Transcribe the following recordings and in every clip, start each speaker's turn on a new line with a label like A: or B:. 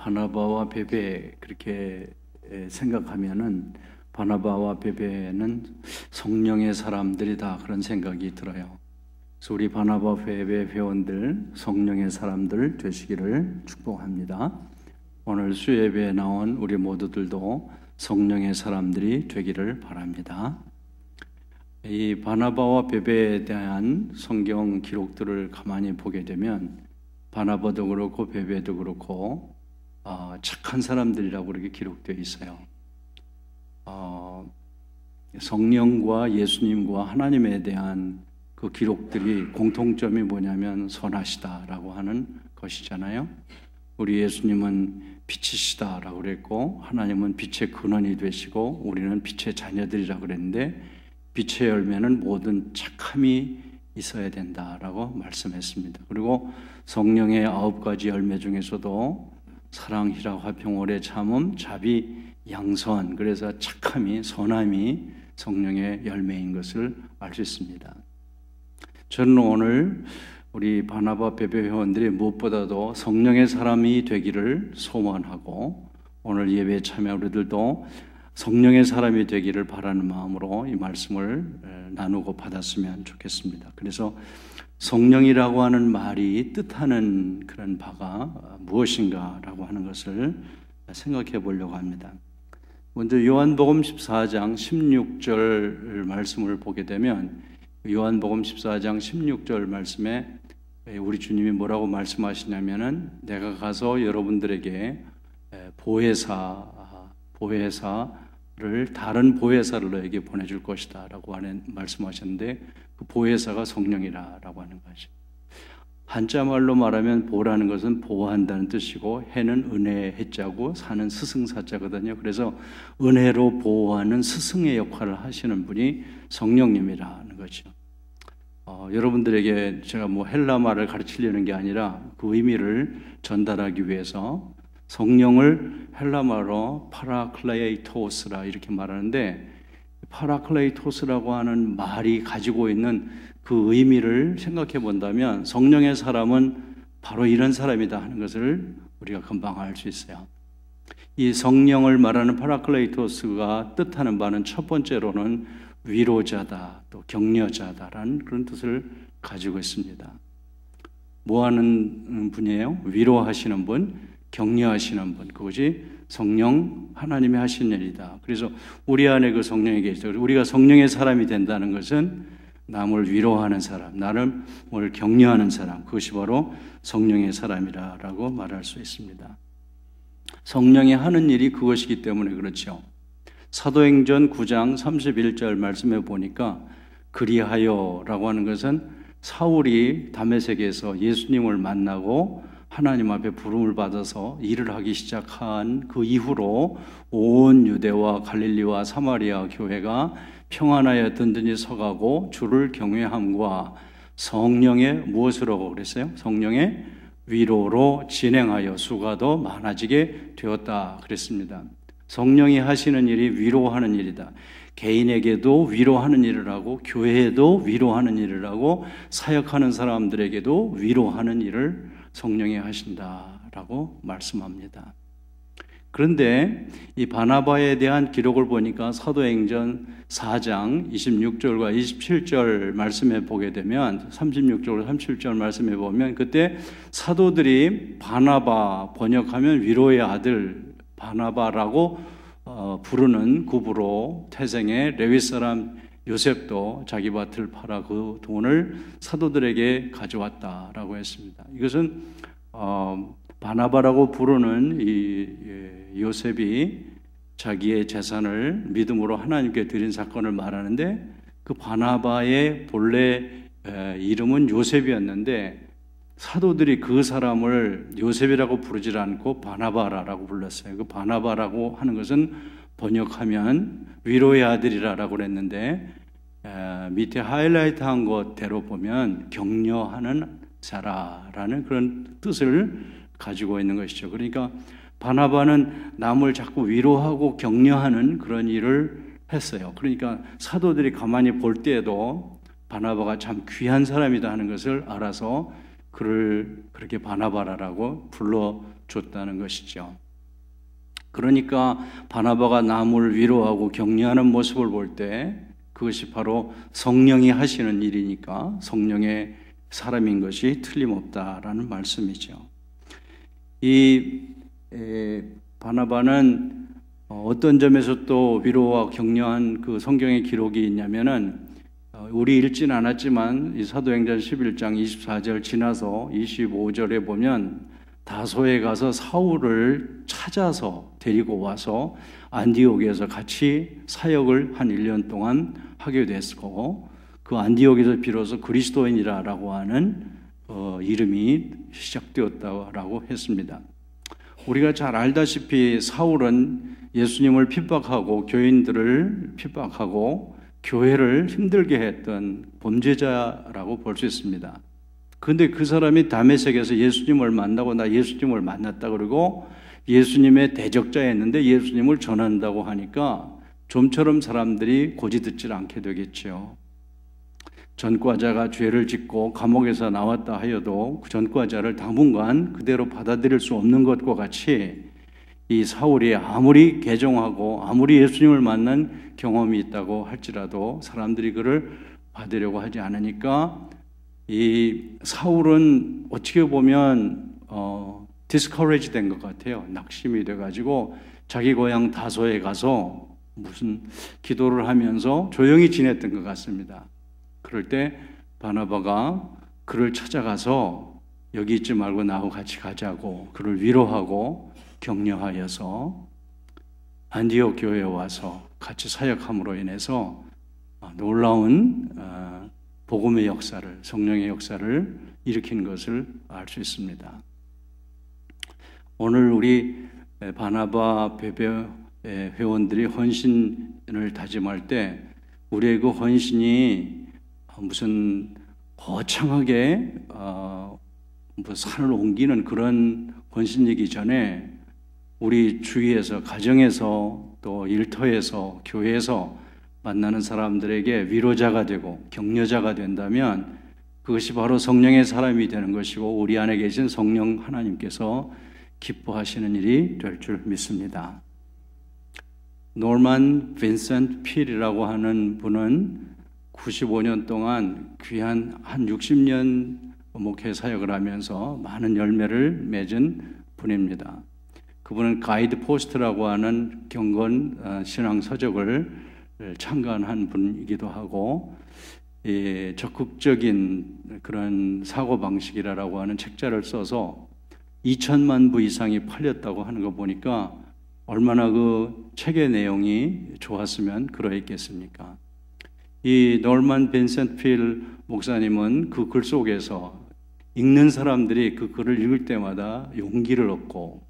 A: 바나바와 베베 그렇게 생각하면은 바나바와 베베는 성령의 사람들이다 그런 생각이 들어요. 그래서 우리 바나바 베베 회원들 성령의 사람들 되시기를 축복합니다. 오늘 수예배에 나온 우리 모두들도 성령의 사람들이 되기를 바랍니다. 이 바나바와 베베에 대한 성경 기록들을 가만히 보게 되면 바나바도 그렇고 베베도 그렇고 착한 사람들이라고 그렇게 기록되어 있어요. 성령과 예수님과 하나님에 대한 그 기록들이 공통점이 뭐냐면 선하시다라고 하는 것이잖아요. 우리 예수님은 빛이시다라고 그랬고 하나님은 빛의 근원이 되시고 우리는 빛의 자녀들이라고 그랬는데 빛의 열매는 모든 착함이 있어야 된다라고 말씀했습니다. 그리고 성령의 9가지 열매 중에서도 사랑, 희락, 화평, 오래 참음, 자비, 양선, 그래서 착함이, 선함이 성령의 열매인 것을 알 수 있습니다. 저는 오늘 우리 바나바 베베 회원들이 무엇보다도 성령의 사람이 되기를 소원하고 오늘 예배에 참여 우리들도 성령의 사람이 되기를 바라는 마음으로 이 말씀을 나누고 받았으면 좋겠습니다. 그래서 성령이라고 하는 말이 뜻하는 그런 바가 무엇인가라고 하는 것을 생각해 보려고 합니다. 먼저 요한복음 14장 16절 말씀을 보게 되면 요한복음 14장 16절 말씀에 우리 주님이 뭐라고 말씀하시냐면은 내가 가서 여러분들에게 보혜사를 다른 보혜사를 너에게 보내줄 것이다 라고 말씀하셨는데 그 보혜사가 성령이라고 하는 것이죠. 한자말로 말하면 보라는 것은 보호한다는 뜻이고 해는 은혜 해자고 사는 스승사자거든요. 그래서 은혜로 보호하는 스승의 역할을 하시는 분이 성령님이라는 거죠. 여러분들에게 제가 헬라말을 가르치려는 게 아니라 그 의미를 전달하기 위해서 성령을 헬라말로 파라클레이토스라 이렇게 말하는데 파라클레이토스라고 하는 말이 가지고 있는 그 의미를 생각해 본다면 성령의 사람은 바로 이런 사람이다 하는 것을 우리가 금방 알 수 있어요. 이 성령을 말하는 파라클레이토스가 뜻하는 바는 첫 번째로는 위로자다, 또 격려자다라는 그런 뜻을 가지고 있습니다. 뭐 하는 분이에요? 위로하시는 분, 격려하시는 분, 그것이 성령 하나님이 하신 일이다. 그래서 우리 안에 그 성령이 계시다. 우리가 성령의 사람이 된다는 것은 남을 위로하는 사람, 나를 격려하는 사람, 그것이 바로 성령의 사람이라고 말할 수 있습니다. 성령이 하는 일이 그것이기 때문에 그렇죠. 사도행전 9장 31절 말씀에 보니까 그리하여라고 하는 것은 사울이 다메섹에서 예수님을 만나고 하나님 앞에 부름을 받아서 일을 하기 시작한 그 이후로 온 유대와 갈릴리와 사마리아 교회가 평안하여 든든히 서가고 주를 경외함과 성령의 무엇으로 그랬어요? 성령의 위로로 진행하여 수가 더 많아지게 되었다 그랬습니다. 성령이 하시는 일이 위로하는 일이다. 개인에게도 위로하는 일을 하고 교회에도 위로하는 일을 하고 사역하는 사람들에게도 위로하는 일을 성령이 하신다라고 말씀합니다. 그런데 이 바나바에 대한 기록을 보니까 사도행전 4장 26절과 27절 말씀에 보게 되면 36절, 37절 말씀에 보면 그때 사도들이 바나바 번역하면 위로의 아들 바나바라고 부르는 구부로 태생의 레위 사람 요셉도 자기 밭을 팔아 그 돈을 사도들에게 가져왔다라고 했습니다. 이것은 바나바라고 부르는 이 요셉이 자기의 재산을 믿음으로 하나님께 드린 사건을 말하는데 그 바나바의 본래 이름은 요셉이었는데 사도들이 그 사람을 요셉이라고 부르지 않고 바나바라고 불렀어요. 그 바나바라고 하는 것은 번역하면 위로의 아들이라고 그랬는데 밑에 하이라이트 한 것대로 보면 격려하는 자라라는 그런 뜻을 가지고 있는 것이죠. 그러니까 바나바는 남을 자꾸 위로하고 격려하는 그런 일을 했어요. 그러니까 사도들이 가만히 볼 때에도 바나바가 참 귀한 사람이다 하는 것을 알아서 그를 그렇게 바나바라라고 불러줬다는 것이죠. 그러니까 바나바가 남을 위로하고 격려하는 모습을 볼 때 그것이 바로 성령이 하시는 일이니까 성령의 사람인 것이 틀림없다라는 말씀이죠. 이 바나바는 어떤 점에서 또 위로와 격려한 그 성경의 기록이 있냐면은 우리 읽지는 않았지만 이 사도행전 11장 24절 지나서 25절에 보면 다소에 가서 사울을 찾아서 데리고 와서 안디옥에서 같이 사역을 한 1년 동안 하게 됐고 그 안디옥에서 비로소 그리스도인이라고 하는 이름이 시작되었다고 했습니다. 우리가 잘 알다시피 사울은 예수님을 핍박하고 교인들을 핍박하고 교회를 힘들게 했던 범죄자라고 볼 수 있습니다. 그런데 그 사람이 다메섹에서 예수님을 만나고 나 예수님을 만났다 그러고 예수님의 대적자였는데 예수님을 전한다고 하니까 좀처럼 사람들이 고지듣질 않게 되겠죠. 전과자가 죄를 짓고 감옥에서 나왔다 하여도 그 전과자를 당분간 그대로 받아들일 수 없는 것과 같이 이 사울이 아무리 개종하고 아무리 예수님을 만난 경험이 있다고 할지라도 사람들이 그를 받으려고 하지 않으니까 이 사울은 어떻게 보면 디스커리지 된 것 같아요. 낙심이 돼가지고 자기 고향 다소에 가서 무슨 기도를 하면서 조용히 지냈던 것 같습니다. 그럴 때 바나바가 그를 찾아가서 여기 있지 말고 나하고 같이 가자고 그를 위로하고 격려하여서 안디옥 교회에 와서 같이 사역함으로 인해서 놀라운 복음의 역사를, 성령의 역사를 일으킨 것을 알 수 있습니다. 오늘 우리 바나바 배배 회원들이 헌신을 다짐할 때 우리의 그 헌신이 무슨 거창하게 뭐 산을 옮기는 그런 헌신이기 전에 우리 주위에서, 가정에서, 또 일터에서, 교회에서 만나는 사람들에게 위로자가 되고 격려자가 된다면 그것이 바로 성령의 사람이 되는 것이고 우리 안에 계신 성령 하나님께서 기뻐하시는 일이 될 줄 믿습니다. 노만 빈센트 필이라고 하는 분은 95년 동안 귀한 한 60년 목회 사역을 하면서 많은 열매를 맺은 분입니다. 그분은 가이드 포스트라고 하는 경건 신앙 서적을 창간한 분이기도 하고 적극적인 그런 사고방식이라고 하는 책자를 써서 2천만 부 이상이 팔렸다고 하는 거 보니까 얼마나 그 책의 내용이 좋았으면 그러했겠습니까? 이 노만 빈센트 필 목사님은 그 글 속에서 읽는 사람들이 그 글을 읽을 때마다 용기를 얻고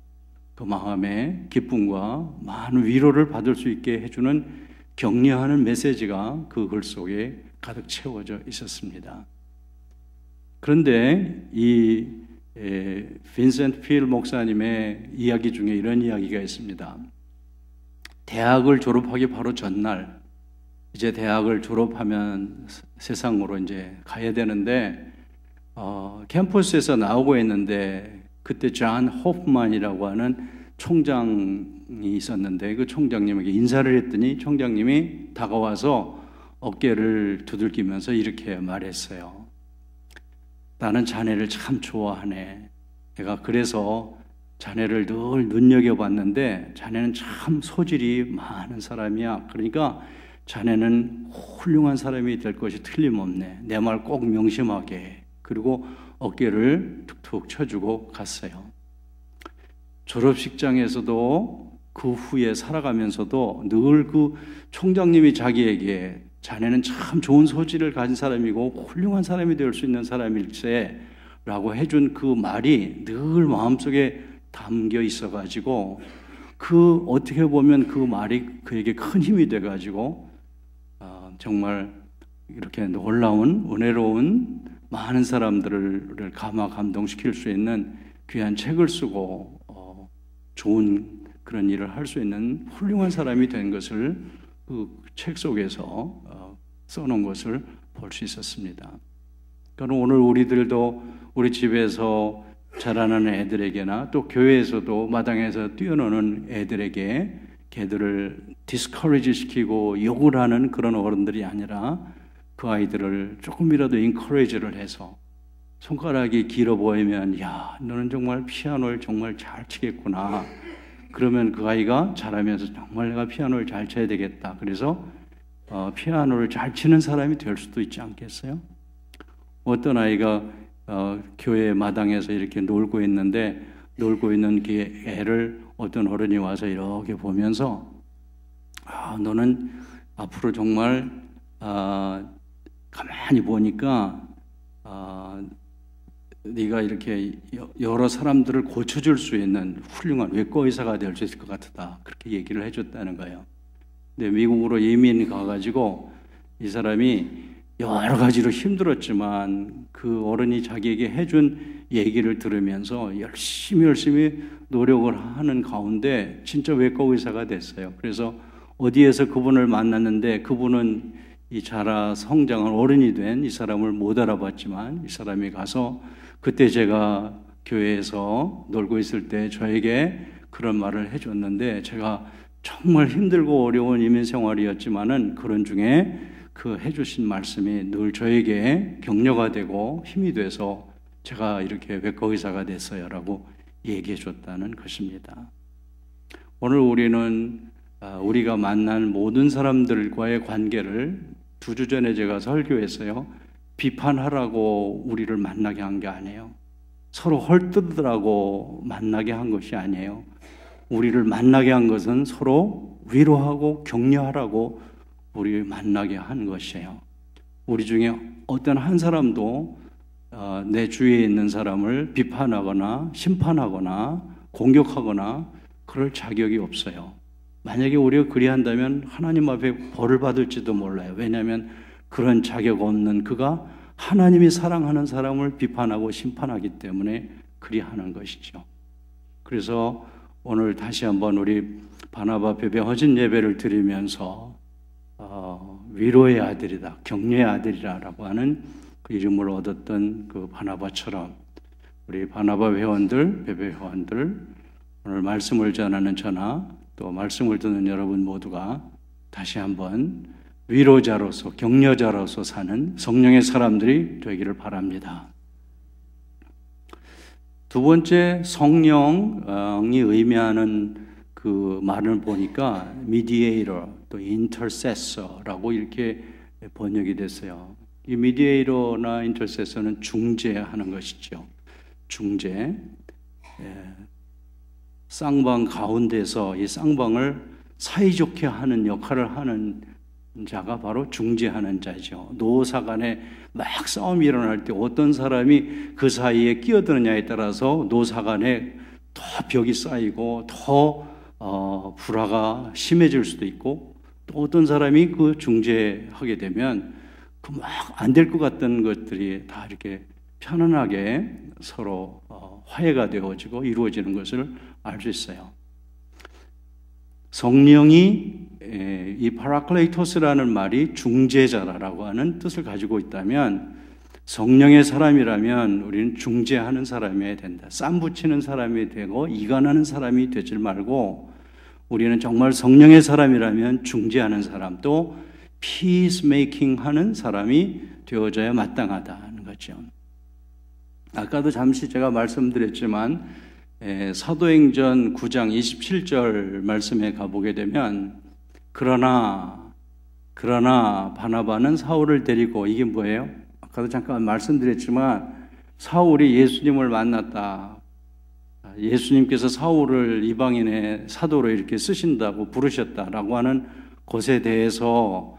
A: 그 마음에 기쁨과 많은 위로를 받을 수 있게 해주는 격려하는 메시지가 그 글 속에 가득 채워져 있었습니다. 그런데 이 빈센트 필 목사님의 이야기 중에 이런 이야기가 있습니다. 대학을 졸업하기 바로 전날, 이제 대학을 졸업하면 세상으로 이제 가야 되는데 캠퍼스에서 나오고 있는데 그때 존 호프만이라고 하는 총장이 있었는데 그 총장님에게 인사를 했더니 총장님이 다가와서 어깨를 두들기면서 이렇게 말했어요. 나는 자네를 참 좋아하네. 내가 그래서 자네를 늘 눈여겨봤는데 자네는 참 소질이 많은 사람이야. 그러니까 자네는 훌륭한 사람이 될 것이 틀림없네. 내 말 꼭 명심하게. 그리고 어깨를 툭툭 쳐주고 갔어요. 졸업식장에서도 그 후에 살아가면서도 늘 그 총장님이 자기에게 자네는 참 좋은 소질을 가진 사람이고 훌륭한 사람이 될 수 있는 사람일세 라고 해준 그 말이 늘 마음속에 담겨 있어가지고 그 어떻게 보면 그 말이 그에게 큰 힘이 돼가지고 정말 이렇게 놀라운 은혜로운 많은 사람들을 감동시킬 수 있는 귀한 책을 쓰고 좋은 그런 일을 할 수 있는 훌륭한 사람이 된 것을 그 책 속에서 써놓은 것을 볼 수 있었습니다. 그러니까 오늘 우리들도 우리 집에서 자라는 애들에게나 또 교회에서도 마당에서 뛰어노는 애들에게 걔들을 디스커리지 시키고 욕을 하는 그런 어른들이 아니라 그 아이들을 조금이라도 인커리지를 해서 손가락이 길어 보이면 야, 너는 정말 피아노를 정말 잘 치겠구나. 그러면 그 아이가 자라면서 정말 내가 피아노를 잘 쳐야 되겠다. 그래서 피아노를 잘 치는 사람이 될 수도 있지 않겠어요? 어떤 아이가 교회 마당에서 이렇게 놀고 있는데 놀고 있는 그 애를 어떤 어른이 와서 이렇게 보면서 너는 앞으로 정말 가만히 보니까 네가 이렇게 여러 사람들을 고쳐줄 수 있는 훌륭한 외과 의사가 될 수 있을 것 같다. 그렇게 얘기를 해줬다는 거예요. 근데 미국으로 이민 가가지고 이 사람이 여러 가지로 힘들었지만 그 어른이 자기에게 해준 얘기를 들으면서 열심히 노력을 하는 가운데 진짜 외과 의사가 됐어요. 그래서 어디에서 그분을 만났는데 그분은 이 자라 성장한 어른이 된 이 사람을 못 알아봤지만 이 사람이 가서 그때 제가 교회에서 놀고 있을 때 저에게 그런 말을 해줬는데 제가 정말 힘들고 어려운 이민 생활이었지만은 그런 중에 그 해주신 말씀이 늘 저에게 격려가 되고 힘이 돼서 제가 이렇게 외과 의사가 됐어요 라고 얘기해 줬다는 것입니다. 오늘 우리는 우리가 만난 모든 사람들과의 관계를 2주 전에 제가 설교했어요. 비판하라고 우리를 만나게 한 게 아니에요. 서로 헐뜯으라고 만나게 한 것이 아니에요. 우리를 만나게 한 것은 서로 위로하고 격려하라고 우리를 만나게 한 것이에요. 우리 중에 어떤 한 사람도 내 주위에 있는 사람을 비판하거나 심판하거나 공격하거나 그럴 자격이 없어요. 만약에 우리가 그리한다면 하나님 앞에 벌을 받을지도 몰라요. 왜냐하면 그런 자격 없는 그가 하나님이 사랑하는 사람을 비판하고 심판하기 때문에 그리하는 것이죠. 그래서 오늘 다시 한번 우리 바나바 베베 허진 예배를 드리면서 위로의 아들이다, 격려의 아들이라고 하는 그 이름을 얻었던 그 바나바처럼 우리 바나바 회원들, 베베 회원들, 오늘 말씀을 전하는 저나 또 말씀을 듣는 여러분 모두가 다시 한번 위로자로서 격려자로서 사는 성령의 사람들이 되기를 바랍니다. 두 번째, 성령이 의미하는 그 말을 보니까 mediator, 또 intercessor라고 이렇게 번역이 됐어요. 이 mediator나 intercessor는 중재하는 것이죠. 중재. 쌍방 가운데서 이 쌍방을 사이좋게 하는 역할을 하는 자가 바로 중재하는 자죠. 노사 간에 막 싸움이 일어날 때 어떤 사람이 그 사이에 끼어드느냐에 따라서 노사 간에 더 벽이 쌓이고 더 불화가 심해질 수도 있고 또 어떤 사람이 그 중재하게 되면 그 막 안 될 것 같던 것들이 다 이렇게 편안하게 서로 화해가 되어지고 이루어지는 것을 알 수 있어요. 성령이 이 파라클레이토스라는 말이 중재자라고 하는 뜻을 가지고 있다면 성령의 사람이라면 우리는 중재하는 사람이 된다. 쌈 붙이는 사람이 되고 이간하는 사람이 되지 말고 우리는 정말 성령의 사람이라면 중재하는 사람 또 피스메이킹 하는 사람이 되어져야 마땅하다는 거죠. 아까도 잠시 제가 말씀드렸지만 사도행전 9장 27절 말씀에 가보게 되면 그러나 바나바는 사울을 데리고 이게 뭐예요? 아까도 잠깐 말씀드렸지만 사울이 예수님을 만났다. 예수님께서 사울을 이방인의 사도로 이렇게 쓰신다고 부르셨다라고 하는 것에 대해서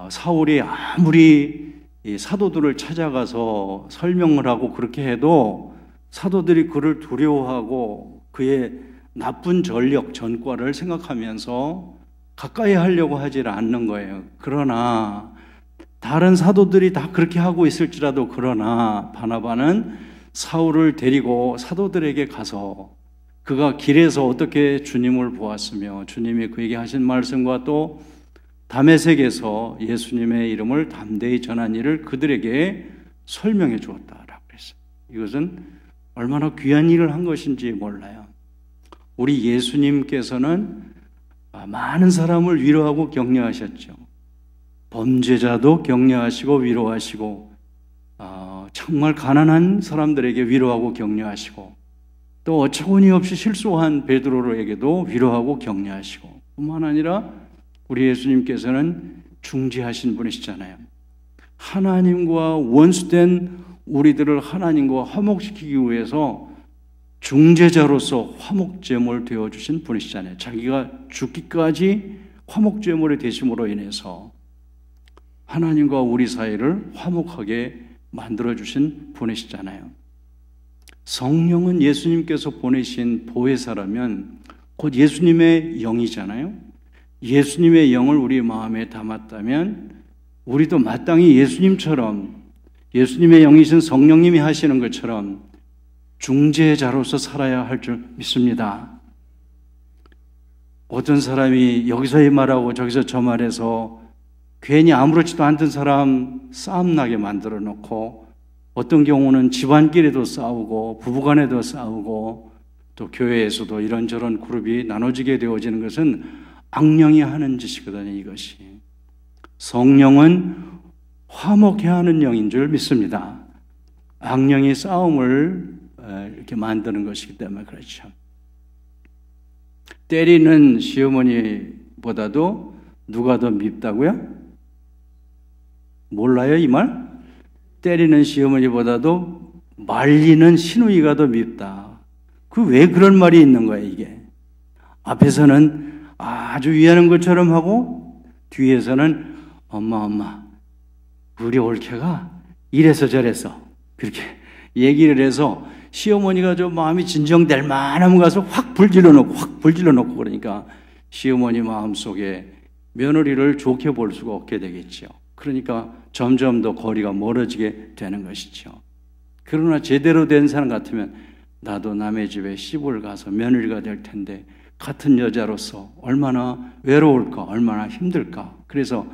A: 사울이 아무리 이 사도들을 찾아가서 설명을 하고 그렇게 해도 사도들이 그를 두려워하고 그의 나쁜 전력, 전과를 생각하면서 가까이 하려고 하지 않는 거예요. 그러나 다른 사도들이 다 그렇게 하고 있을지라도 그러나 바나바는 사울을 데리고 사도들에게 가서 그가 길에서 어떻게 주님을 보았으며 주님이 그에게 하신 말씀과 또 다메섹에서 예수님의 이름을 담대히 전한 일을 그들에게 설명해 주었다라고 그랬어요. 이것은 얼마나 귀한 일을 한 것인지 몰라요. 우리 예수님께서는 많은 사람을 위로하고 격려하셨죠. 범죄자도 격려하시고 위로하시고, 정말 가난한 사람들에게 위로하고 격려하시고, 또 어처구니없이 실수한 베드로에게도 위로하고 격려하시고, 뿐만 아니라 우리 예수님께서는 중재하신 분이시잖아요. 하나님과 원수된 우리들을 하나님과 화목시키기 위해서 중재자로서 화목제물 되어주신 분이시잖아요. 자기가 죽기까지 화목제물이 되심으로 인해서 하나님과 우리 사이를 화목하게 만들어주신 분이시잖아요. 성령은 예수님께서 보내신 보혜사라면 곧 예수님의 영이잖아요. 예수님의 영을 우리 마음에 담았다면 우리도 마땅히 예수님처럼, 예수님의 영이신 성령님이 하시는 것처럼 중재자로서 살아야 할 줄 믿습니다. 어떤 사람이 여기서 이 말하고 저기서 저 말해서 괜히 아무렇지도 않던 사람 싸움나게 만들어 놓고, 어떤 경우는 집안끼리도 싸우고 부부간에도 싸우고 또 교회에서도 이런저런 그룹이 나눠지게 되어지는 것은 악령이 하는 짓이거든요. 이것이 성령은 화목해 하는 영인 줄 믿습니다. 악령이 싸움을 이렇게 만드는 것이기 때문에 그렇죠. 때리는 시어머니보다도 누가 더 밉다고요? 몰라요, 이 말? 때리는 시어머니보다도 말리는 시누이가 더 밉다. 그 왜 그런 말이 있는 거예요, 이게? 앞에서는 아주 위하는 것처럼 하고 뒤에서는 엄마 우리 올케가 이래서 저래서 그렇게 얘기를 해서 시어머니가 좀 마음이 진정될 만하면 가서 확 불질러 놓고 그러니까 시어머니 마음속에 며느리를 좋게 볼 수가 없게 되겠죠. 그러니까 점점 더 거리가 멀어지게 되는 것이죠. 그러나 제대로 된 사람 같으면 나도 남의 집에 시집을 가서 며느리가 될 텐데 같은 여자로서 얼마나 외로울까, 얼마나 힘들까. 그래서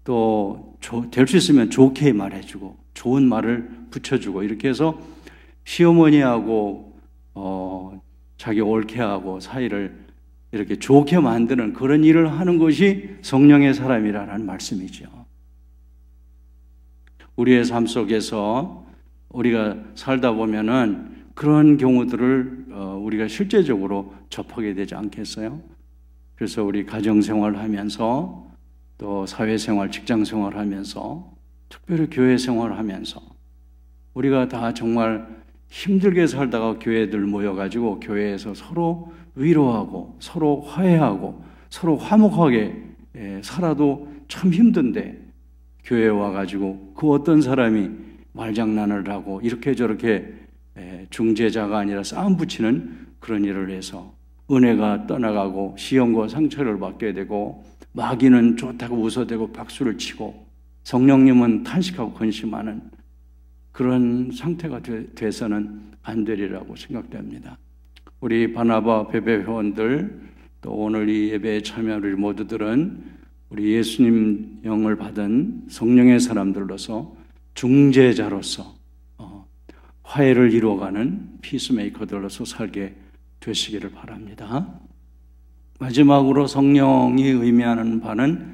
A: 또 될 수 있으면 좋게 말해주고 좋은 말을 붙여주고 이렇게 해서 시어머니하고 자기 올케하고 사이를 이렇게 좋게 만드는 그런 일을 하는 것이 성령의 사람이라는 말씀이죠. 우리의 삶 속에서 우리가 살다 보면은 그런 경우들을 우리가 실제적으로 접하게 되지 않겠어요? 그래서 우리 가정생활 하면서 또 사회생활, 직장생활 하면서 특별히 교회생활 하면서 우리가 다 정말 힘들게 살다가 교회들 모여가지고 교회에서 서로 위로하고 서로 화해하고 서로 화목하게 살아도 참 힘든데 교회에 와가지고 그 어떤 사람이 말장난을 하고 이렇게 저렇게 중재자가 아니라 싸움 붙이는 그런 일을 해서 은혜가 떠나가고 시험과 상처를 받게 되고 마귀는 좋다고 웃어대고 박수를 치고 성령님은 탄식하고 근심하는 그런 상태가 돼서는 안 되리라고 생각됩니다. 우리 바나바 베베 회원들 또 오늘 이 예배에 참여한 우리 모두들은 우리 예수님 영을 받은 성령의 사람들로서 중재자로서 화해를 이루어가는 피스메이커들로서 살게 되시기를 바랍니다. 마지막으로 성령이 의미하는 바는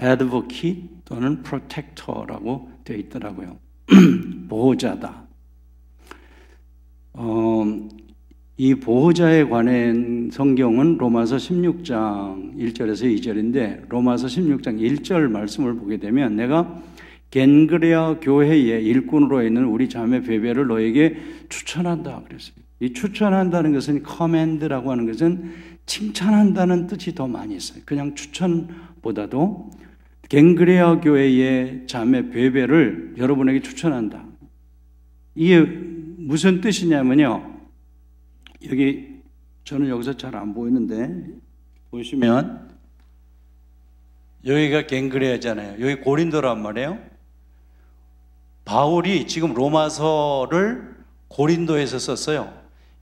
A: advocate 또는 protector라고 되어 있더라고요. 보호자다. 이 보호자에 관한 성경은 로마서 16장 1절에서 2절인데 로마서 16장 1절 말씀을 보게 되면 내가 겐그레아 교회의 일꾼으로 있는 우리 자매 베베를 너에게 추천한다 그랬어요. 이 추천한다는 것은 커맨드라고 하는 것은 칭찬한다는 뜻이 더 많이 있어요. 그냥 추천보다도 겐그레아 교회의 자매 베베를 여러분에게 추천한다. 이게 무슨 뜻이냐면요. 저는 여기서 잘 안 보이는데 보시면 여기가 겐그레아잖아요. 여기 고린도란 말이에요. 바울이 지금 로마서를 고린도에서 썼어요.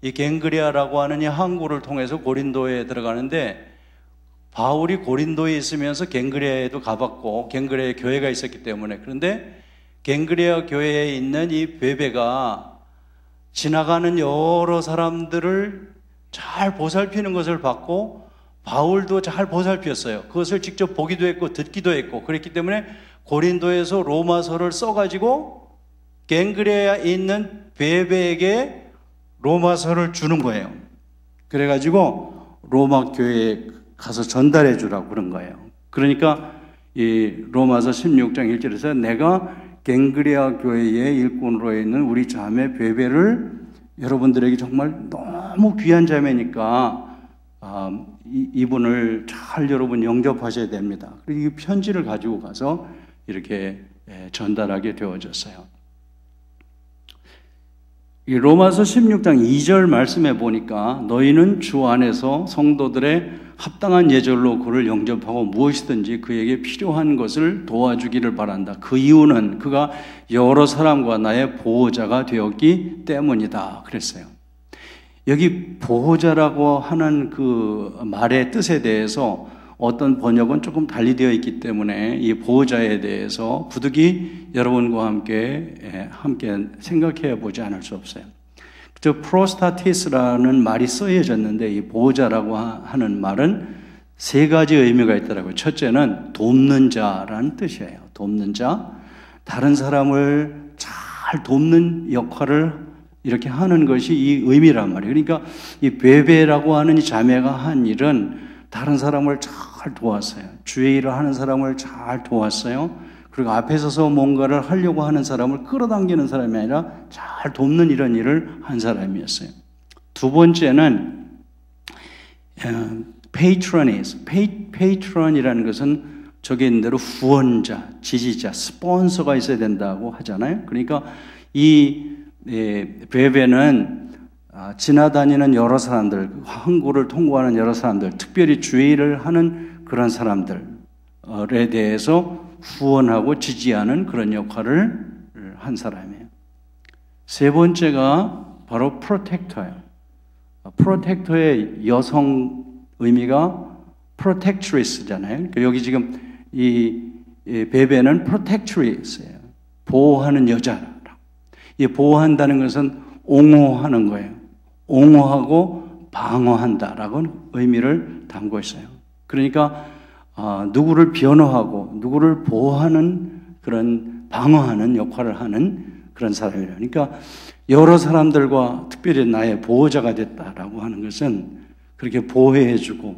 A: 이 겐그레아라고 하는 이 항구를 통해서 고린도에 들어가는데 바울이 고린도에 있으면서 겐그레아에도 가봤고 겐그레아에 교회가 있었기 때문에 그런데 갱그레아 교회에 있는 이 베베가 지나가는 여러 사람들을 잘 보살피는 것을 봤고 바울도 잘 보살폈어요. 그것을 직접 보기도 했고 듣기도 했고 그랬기 때문에 고린도에서 로마서를 써가지고 갱그레아에 있는 베베에게 로마서를 주는 거예요. 그래가지고 로마 교회에 가서 전달해 주라고 그런 거예요. 그러니까 이 로마서 16장 1절에서 내가 갱그레아 교회의 일꾼으로 있는 우리 자매 베베를 여러분들에게 정말 너무 귀한 자매니까 이분을 잘 여러분 영접하셔야 됩니다. 그리고 이 편지를 가지고 가서 이렇게 전달하게 되어졌어요. 이 로마서 16장 2절 말씀에 보니까 너희는 주 안에서 성도들의 합당한 예절로 그를 영접하고 무엇이든지 그에게 필요한 것을 도와주기를 바란다. 그 이유는 그가 여러 사람과 나의 보호자가 되었기 때문이다. 그랬어요. 여기 보호자라고 하는 그 말의 뜻에 대해서 어떤 번역은 조금 달리 되어 있기 때문에 이 보호자에 대해서 부득이 여러분과 함께 생각해 보지 않을 수 없어요. 저 프로스타티스라는 말이 쓰여졌는데 이 보호자라고 하는 말은 세 가지 의미가 있더라고요. 첫째는 돕는 자라는 뜻이에요. 돕는 자, 다른 사람을 잘 돕는 역할을 이렇게 하는 것이 이 의미란 말이에요. 그러니까 이 베베라고 하는 이 자매가 한 일은 다른 사람을 잘 도왔어요. 주의 일을 하는 사람을 잘 도왔어요. 그리고 앞에 서서 뭔가를 하려고 하는 사람을 끌어당기는 사람이 아니라 잘 돕는 이런 일을 한 사람이었어요. 두 번째는 patron이라는 것은 저기 있는 대로 후원자, 지지자, 스폰서가 있어야 된다고 하잖아요. 그러니까 이 베베는 지나다니는 여러 사람들, 항구를 통과하는 여러 사람들, 특별히 주의를 하는 그런 사람들에 대해서 후원하고 지지하는 그런 역할을 한 사람이에요. 세 번째가 바로 프로텍터예요. 프로텍터의 여성 의미가 protectress잖아요. 그러니까 여기 지금 이 베베는 protectress예요. 보호하는 여자라고. 이 보호한다는 것은 옹호하는 거예요. 옹호하고 방어한다라고 의미를 담고 있어요. 그러니까 누구를 변호하고 누구를 보호하는 그런 방어하는 역할을 하는 그런 사람이에요. 그러니까 여러 사람들과 특별히 나의 보호자가 됐다라고 하는 것은 그렇게 보호해주고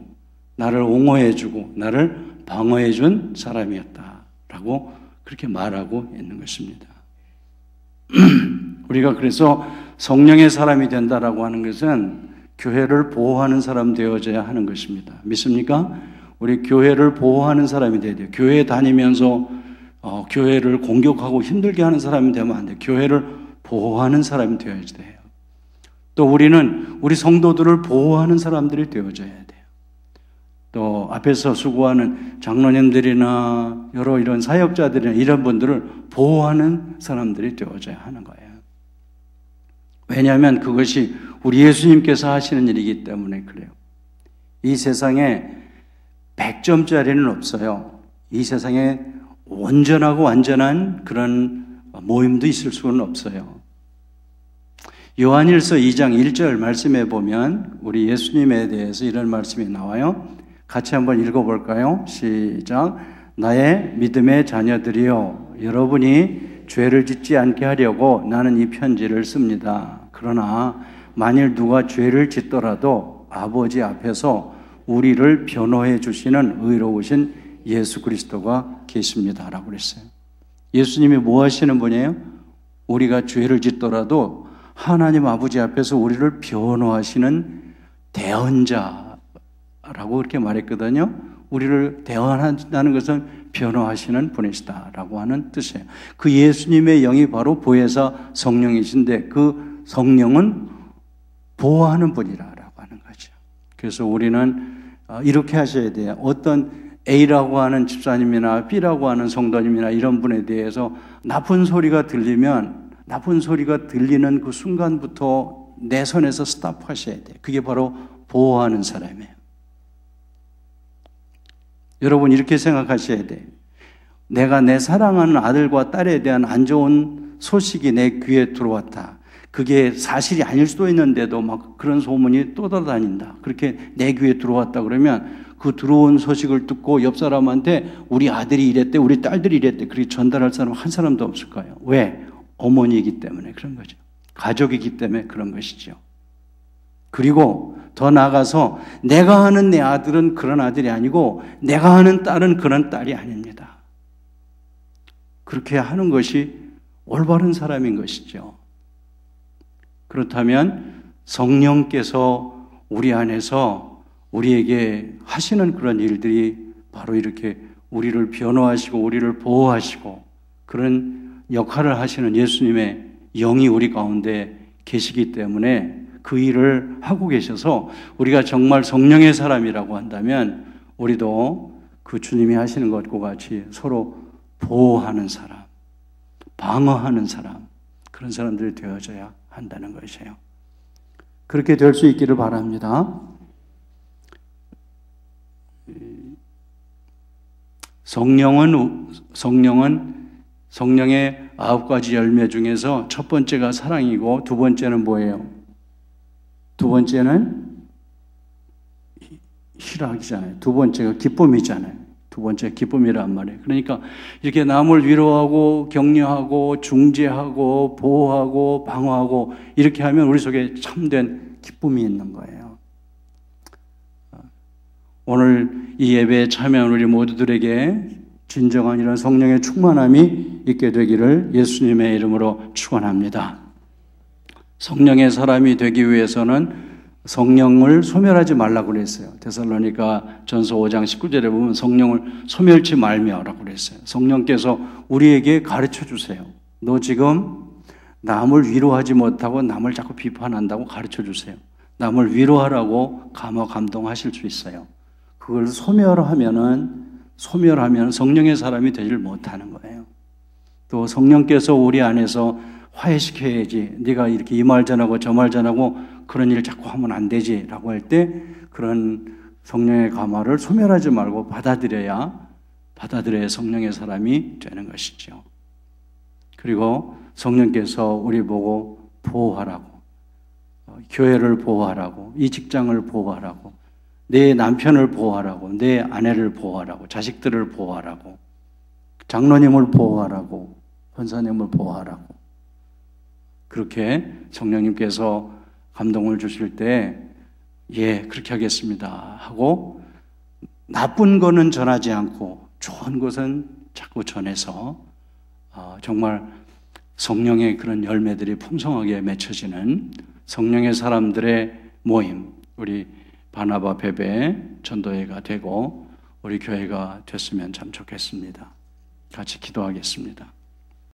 A: 나를 옹호해주고 나를 방어해준 사람이었다라고 그렇게 말하고 있는 것입니다. 우리가 그래서 성령의 사람이 된다라고 하는 것은 교회를 보호하는 사람 되어져야 하는 것입니다. 믿습니까? 우리 교회를 보호하는 사람이 돼야 돼요. 교회 다니면서 교회를 공격하고 힘들게 하는 사람이 되면 안 돼요. 교회를 보호하는 사람이 되어야 돼요. 또 우리는 우리 성도들을 보호하는 사람들이 되어져야 돼요. 또 앞에서 수고하는 장로님들이나 여러 이런 사역자들이나 이런 분들을 보호하는 사람들이 되어져야 하는 거예요. 왜냐하면 그것이 우리 예수님께서 하시는 일이기 때문에 그래요. 이 세상에 100점짜리는 없어요. 이 세상에 온전하고 완전한 그런 모임도 있을 수는 없어요. 요한일서 2장 1절 말씀에 보면 우리 예수님에 대해서 이런 말씀이 나와요. 같이 한번 읽어볼까요? 시작. 나의 믿음의 자녀들이여, 여러분이 죄를 짓지 않게 하려고 나는 이 편지를 씁니다. 그러나 만일 누가 죄를 짓더라도 아버지 앞에서 우리를 변호해 주시는 의로우신 예수 그리스도가 계십니다. 라고 그랬어요. 예수님이 뭐 하시는 분이에요? 우리가 죄를 짓더라도 하나님 아버지 앞에서 우리를 변호하시는 대언자라고 그렇게 말했거든요. 우리를 대언한다는 것은 변호하시는 분이시다라고 하는 뜻이에요. 그 예수님의 영이 바로 보혜사 성령이신데 그 성령은 보호하는 분이라고 하는 거죠. 그래서 우리는 이렇게 하셔야 돼요. 어떤 A라고 하는 집사님이나 B라고 하는 성도님이나 이런 분에 대해서 나쁜 소리가 들리면 나쁜 소리가 들리는 그 순간부터 내 손에서 스탑하셔야 돼요. 그게 바로 보호하는 사람이에요. 여러분 이렇게 생각하셔야 돼요. 내가 내 사랑하는 아들과 딸에 대한 안 좋은 소식이 내 귀에 들어왔다. 그게 사실이 아닐 수도 있는데도 막 그런 소문이 떠돌아다닌다. 그렇게 내 귀에 들어왔다 그러면 그 들어온 소식을 듣고 옆 사람한테 우리 아들이 이랬대, 우리 딸들이 이랬대. 그렇게 전달할 사람 한 사람도 없을 거예요. 왜? 어머니이기 때문에 그런 거죠. 가족이기 때문에 그런 것이죠. 그리고 더 나아가서 내가 하는 내 아들은 그런 아들이 아니고 내가 하는 딸은 그런 딸이 아닙니다. 그렇게 하는 것이 올바른 사람인 것이죠. 그렇다면 성령께서 우리 안에서 우리에게 하시는 그런 일들이 바로 이렇게 우리를 변호하시고 우리를 보호하시고 그런 역할을 하시는 예수님의 영이 우리 가운데 계시기 때문에 그 일을 하고 계셔서 우리가 정말 성령의 사람이라고 한다면 우리도 그 주님이 하시는 것과 같이 서로 보호하는 사람, 방어하는 사람, 그런 사람들이 되어져야 한다는 것이에요. 그렇게 될 수 있기를 바랍니다. 성령의 9가지 열매 중에서 첫 번째가 사랑이고 두 번째는 뭐예요? 두 번째는 희락이잖아요. 두 번째가 기쁨이잖아요. 두 번째 기쁨이란 말이에요. 그러니까 이렇게 남을 위로하고 격려하고 중재하고 보호하고 방어하고 이렇게 하면 우리 속에 참된 기쁨이 있는 거예요. 오늘 이 예배에 참여한 우리 모두들에게 진정한 이런 성령의 충만함이 있게 되기를 예수님의 이름으로 축원합니다. 성령의 사람이 되기 위해서는 성령을 소멸하지 말라고 그랬어요. 데살로니가 전서 5장 19절에 보면 성령을 소멸치 말며라고 그랬어요. 성령께서 우리에게 가르쳐 주세요. 너 지금 남을 위로하지 못하고 남을 자꾸 비판한다고 가르쳐 주세요. 남을 위로하라고 감동하실 수 있어요. 그걸 소멸하면 성령의 사람이 되질 못하는 거예요. 또 성령께서 우리 안에서 화해시켜야지. 네가 이렇게 이 말 전하고 저 말 전하고 그런 일 자꾸 하면 안 되지 라고 할 때 그런 성령의 감화를 소멸하지 말고 받아들여야 성령의 사람이 되는 것이죠. 그리고 성령께서 우리 보고 보호하라고, 교회를 보호하라고, 이 직장을 보호하라고, 내 남편을 보호하라고, 내 아내를 보호하라고, 자식들을 보호하라고, 장로님을 보호하라고, 권사님을 보호하라고, 그렇게 성령님께서 감동을 주실 때 예, 그렇게 하겠습니다 하고 나쁜 거는 전하지 않고 좋은 것은 자꾸 전해서 정말 성령의 그런 열매들이 풍성하게 맺혀지는 성령의 사람들의 모임, 우리 바나바 베베 전도회가 되고 우리 교회가 됐으면 참 좋겠습니다. 같이 기도하겠습니다.